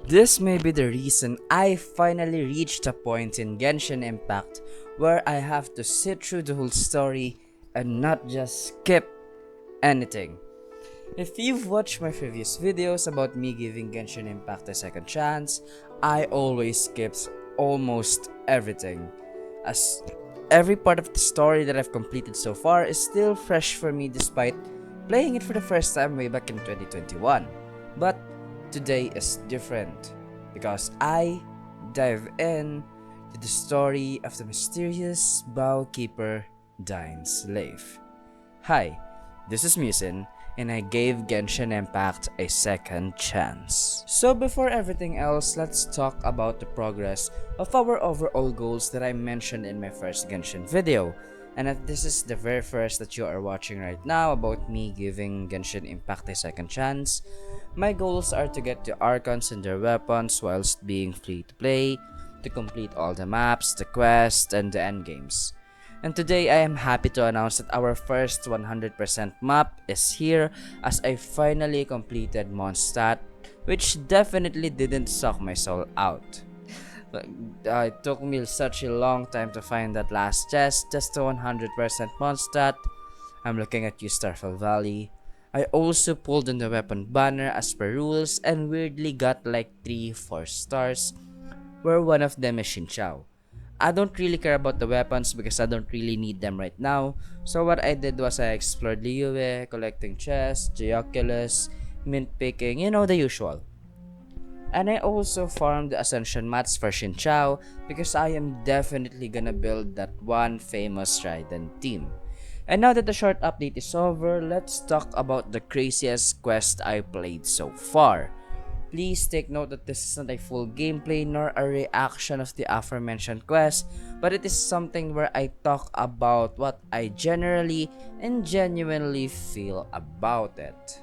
This may be the reason I finally reached a point in Genshin Impact where I have to sit through the whole story and not just skip anything. If you've watched my previous videos about me giving Genshin Impact a second chance, I always skip almost everything, as every part of the story that I've completed so far is still fresh for me despite playing it for the first time way back in 2021. But today is different because I dive in to the story of the mysterious Bowkeeper Dainsleif. Hi, this is Myusene, and I gave Genshin Impact a second chance. So before everything else, let's talk about the progress of our overall goals that I mentioned in my first Genshin video. And if this is the very first that you are watching right now about me giving Genshin Impact a second chance, my goals are to get the Archons and their weapons whilst being free to play, to complete all the maps, the quests, and the endgames. And today I am happy to announce that our first 100% map is here, as I finally completed Mondstadt, which definitely didn't suck my soul out. It took me such a long time to find that last chest, just to 100% Mondstadt. I'm looking at you, Starfell Valley. I also pulled on the weapon banner as per rules and weirdly got like 3-4 stars, where one of them is Xinqiao. I don't really care about the weapons because I don't really need them right now. So what I did was I explored Liyue, collecting chests, Geoculus, mint picking, the usual. And I also farmed the Ascension mats for Xinqiao because I am definitely gonna build that one famous Trident team. And now that the short update is over, let's talk about the craziest quest I played so far. Please take note that this is not a full gameplay nor a reaction of the aforementioned quest, but it is something where I talk about what I generally and genuinely feel about it.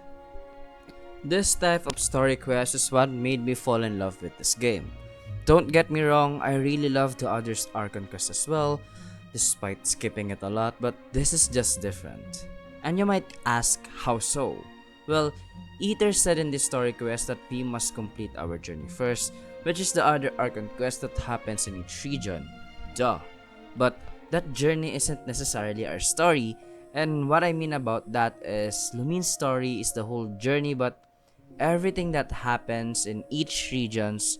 This type of story quest is what made me fall in love with this game. Don't get me wrong, I really love the other Archon quest as well, despite skipping it a lot, but this is just different. And you might ask, how so? Well, Ether said in this story quest that we must complete our journey first, which is the other Archon quest that happens in each region. Duh. But that journey isn't necessarily our story, and what I mean about that is Lumine's story is the whole journey, but everything that happens in each regions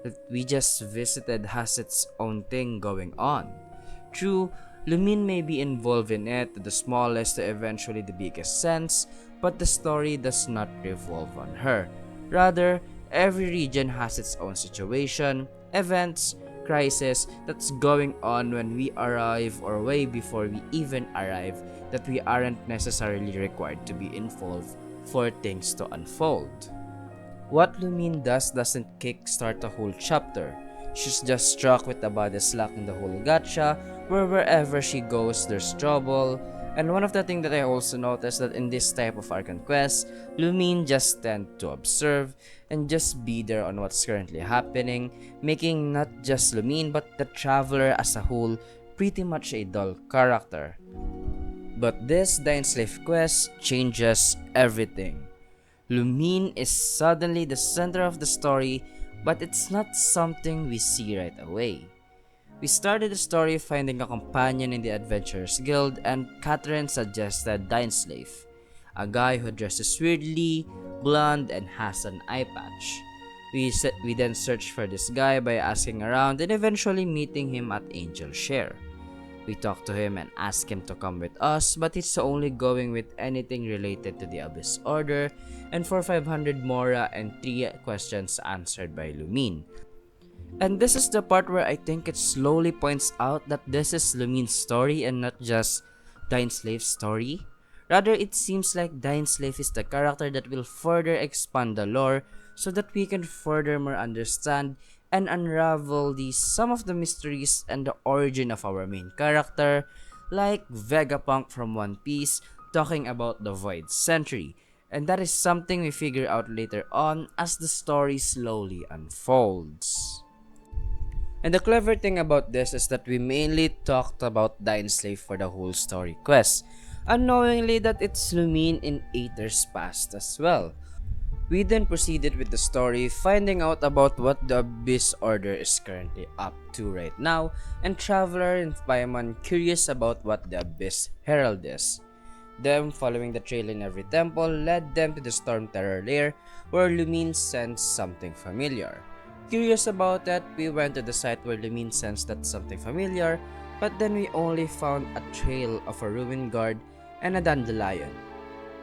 that we just visited has its own thing going on. True, Lumine may be involved in it to the smallest to eventually the biggest sense, but the story does not revolve on her. Rather, every region has its own situation, events, crisis that's going on when we arrive or way before we even arrive that we aren't necessarily required to be involved for things to unfold. What Lumine does doesn't kickstart a whole chapter. She's just struck with the baddest luck in the whole gacha, where wherever she goes there's trouble. And one of the things that I also noticed that in this type of Archon quest, Lumine just tend to observe and just be there on what's currently happening, making not just Lumine but the traveler as a whole pretty much a dull character. But this Dainsleif quest changes everything. Lumine is suddenly the center of the story, but it's not something we see right away. We started the story finding a companion in the Adventurers Guild, and Catherine suggested Dainsleif, a guy who dresses weirdly, blonde, and has an eye patch. We then searched for this guy by asking around and eventually meeting him at Angel Share. We talked to him and asked him to come with us, but he's only going with anything related to the Abyss Order and for 500 Mora and 3 questions answered by Lumine. And this is the part where I think it slowly points out that this is Lumine's story and not just Dainsleif's story. Rather, it seems like Dainsleif is the character that will further expand the lore so that we can furthermore understand and unravel some of the mysteries and the origin of our main character, like Vegapunk from One Piece talking about the Void Century. And that is something we figure out later on as the story slowly unfolds. And the clever thing about this is that we mainly talked about Dainsleif for the whole story quest, unknowingly that it's Lumine in Aether's past as well. We then proceeded with the story, finding out about what the Abyss Order is currently up to right now, and Traveler and Paimon curious about what the Abyss Herald is. Them following the trail in every temple led them to the Storm Terror lair, where Lumine sensed something familiar. Curious about that, we went to the site where Lumine sensed that something familiar, but then we only found a trail of a ruined guard and a dandelion.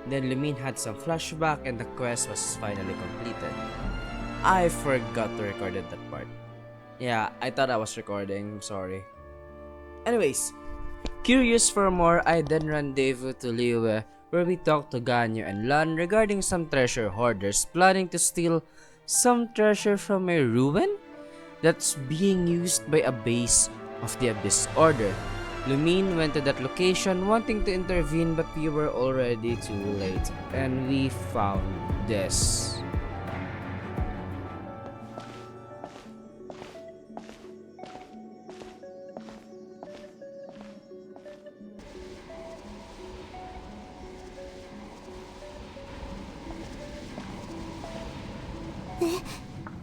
Then Lumine had some flashback and the quest was finally completed. I forgot to record that part. Yeah, I thought I was recording, I'm sorry. Anyways, curious for more, I then rendezvous to Liyue, where we talked to Ganyu and Lan regarding some treasure hoarders planning to steal some treasure from a ruin that's being used by a base of the Abyss Order. Lumine went to that location wanting to intervene, but we were already too late, and we found this.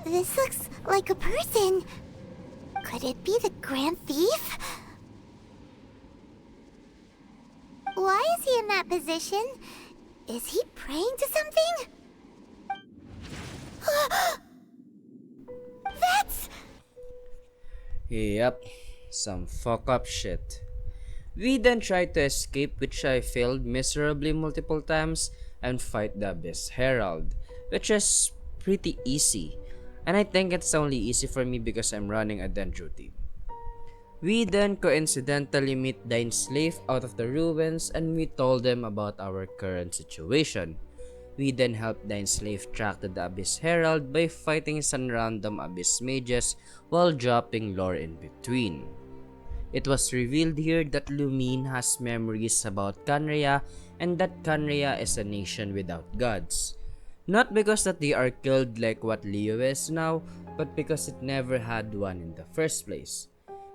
This looks like a person. Could it be the Grand Thief? Why is he in that position? Is he praying to something? That's... Yep, some fuck up shit. We then tried to escape, which I failed miserably multiple times, and fight the Abyss Herald, which is pretty easy. And I think it's only easy for me because I'm running a Dendro team. We then coincidentally meet Dainsleif out of the ruins and we told them about our current situation. We then helped Dainsleif track to the Abyss Herald by fighting some random Abyss mages while dropping lore in between. It was revealed here that Lumine has memories about Khaenri'ah and that Khaenri'ah is a nation without gods. Not because that they are killed like what Liyue is now, but because it never had one in the first place.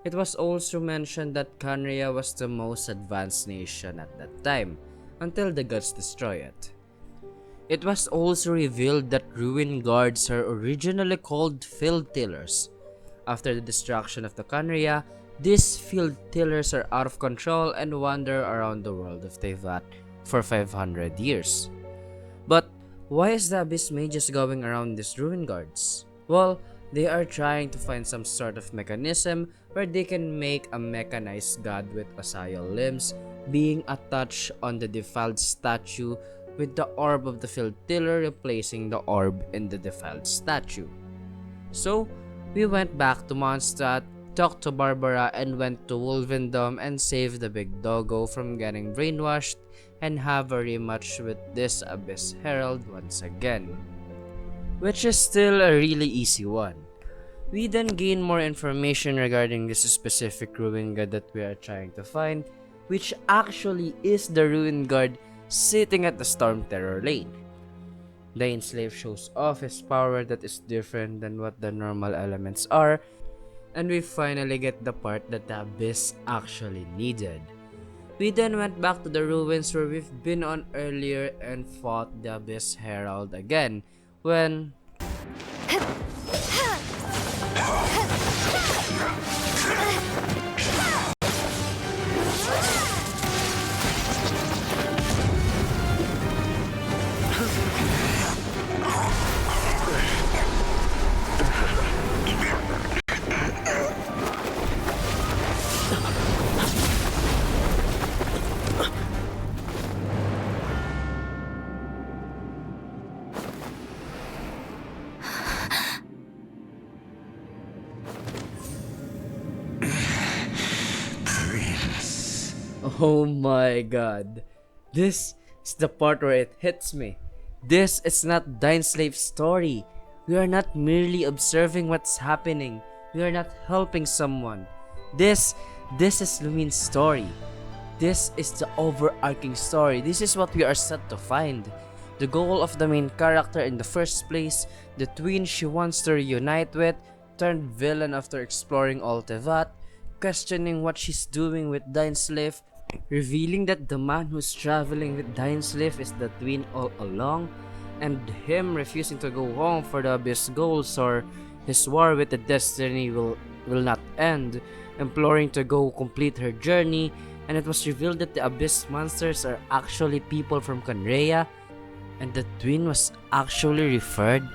It was also mentioned that Khaenri'ah was the most advanced nation at that time, until the gods destroy it. It was also revealed that ruined guards are originally called field tillers. After the destruction of the Khaenri'ah, these field tillers are out of control and wander around the world of Teyvat for 500 years. But why is the Abyss Mages going around these ruin guards? Well, they are trying to find some sort of mechanism where they can make a mechanized god with facile limbs being attached on the defiled statue, with the orb of the field tiller replacing the orb in the defiled statue. So, we went back to Mondstadt, talked to Barbara, and went to Wolvendom and saved the big doggo from getting brainwashed and have a rematch with this Abyss Herald once again, which is still a really easy one. We then gain more information regarding this specific ruin guard that we are trying to find, which actually is the ruin guard sitting at the Storm Terror lane. Dainsleif shows off his power that is different than what the normal elements are, and we finally get the part that the Abyss actually needed. We then went back to the ruins where we've been on earlier and fought the Abyss Herald again, when... Oh my god. This is the part where it hits me. This is not Dainsleif's story. We are not merely observing what's happening. We are not helping someone. This is Lumine's story. This is the overarching story. This is what we are set to find. The goal of the main character in the first place, the twin she wants to reunite with, turned villain after exploring all Teyvat, questioning what she's doing with Dainsleif, revealing that the man who's traveling with Dainsleif is the twin all along, and him refusing to go home for the abyss goals, or his war with the destiny will not end, imploring to go complete her journey, and it was revealed that the abyss monsters are actually people from Conrea, and the twin was actually referred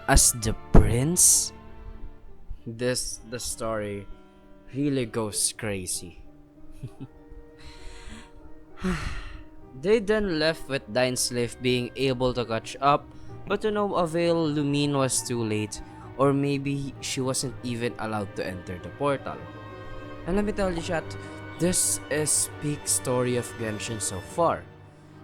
as the prince. The story really goes crazy. They then left with Dainsleif being able to catch up, but to no avail. Lumine was too late, or maybe she wasn't even allowed to enter the portal. And let me tell you, chat, this is peak story of Genshin so far.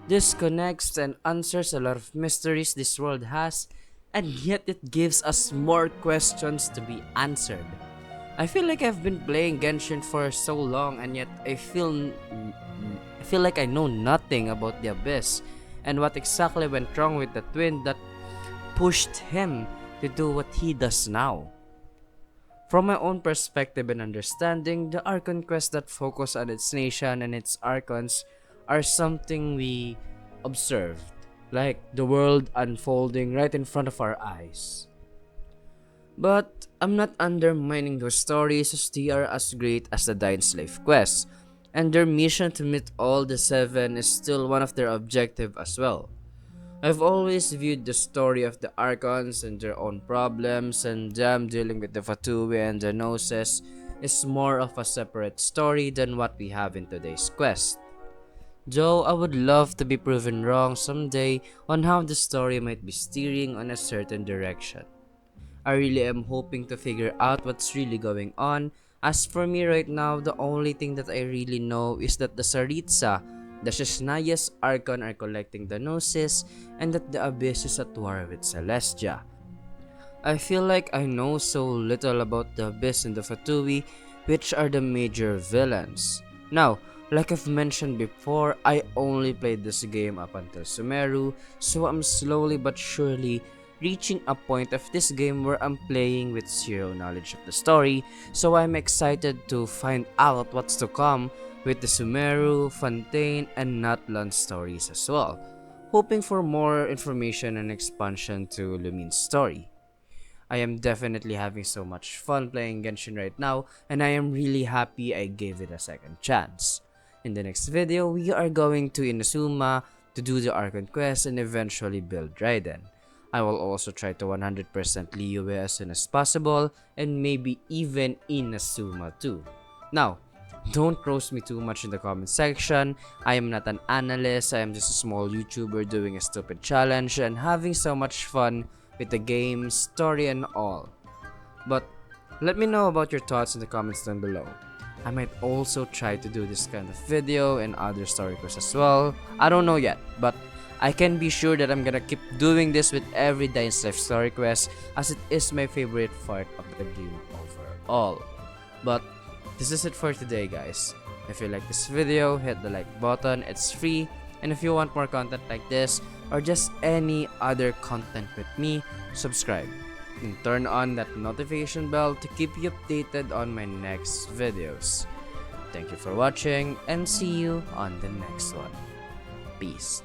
This connects and answers a lot of mysteries this world has, and yet it gives us more questions to be answered. I feel like I've been playing Genshin for so long, and yet I feel like I know nothing about the Abyss and what exactly went wrong with the twin that pushed him to do what he does now. From my own perspective and understanding, the Archon quests that focus on its nation and its Archons are something we observed, like the world unfolding right in front of our eyes. But I'm not undermining those stories, as they are as great as the Dainsleif quest, and their mission to meet all the seven is still one of their objectives as well. I've always viewed the story of the Archons and their own problems and them dealing with the Fatui and the Gnosis is more of a separate story than what we have in today's quest. Though I would love to be proven wrong someday on how the story might be steering on a certain direction. I really am hoping to figure out what's really going on. As for me right now, the only thing that I really know is that the Saritsa, the Shishnaya's Archon are collecting the Gnosis, and that the Abyss is at war with Celestia. I feel like I know so little about the Abyss and the Fatui, which are the major villains. Now, like I've mentioned before, I only played this game up until Sumeru, so I'm slowly but surely reaching a point of this game where I'm playing with zero knowledge of the story, so I'm excited to find out what's to come with the Sumeru, Fontaine, and Natlan stories as well, hoping for more information and expansion to Lumine's story. I am definitely having so much fun playing Genshin right now, and I am really happy I gave it a second chance. In the next video, we are going to Inazuma to do the Archon quest and eventually build Raiden. I will also try to 100% Liyue as soon as possible, and maybe even Inazuma too. Now, don't roast me too much in the comment section. I am not an analyst, I am just a small YouTuber doing a stupid challenge and having so much fun with the game, story, and all. But let me know about your thoughts in the comments down below. I might also try to do this kind of video and other story quests as well. I don't know yet, but I can be sure that I'm gonna keep doing this with every Dainsleif story quest, as it is my favorite part of the game overall. But this is it for today, guys. If you like this video, hit the like button, it's free. And if you want more content like this, or just any other content with me, subscribe. And turn on that notification bell to keep you updated on my next videos. Thank you for watching, and see you on the next one. Peace.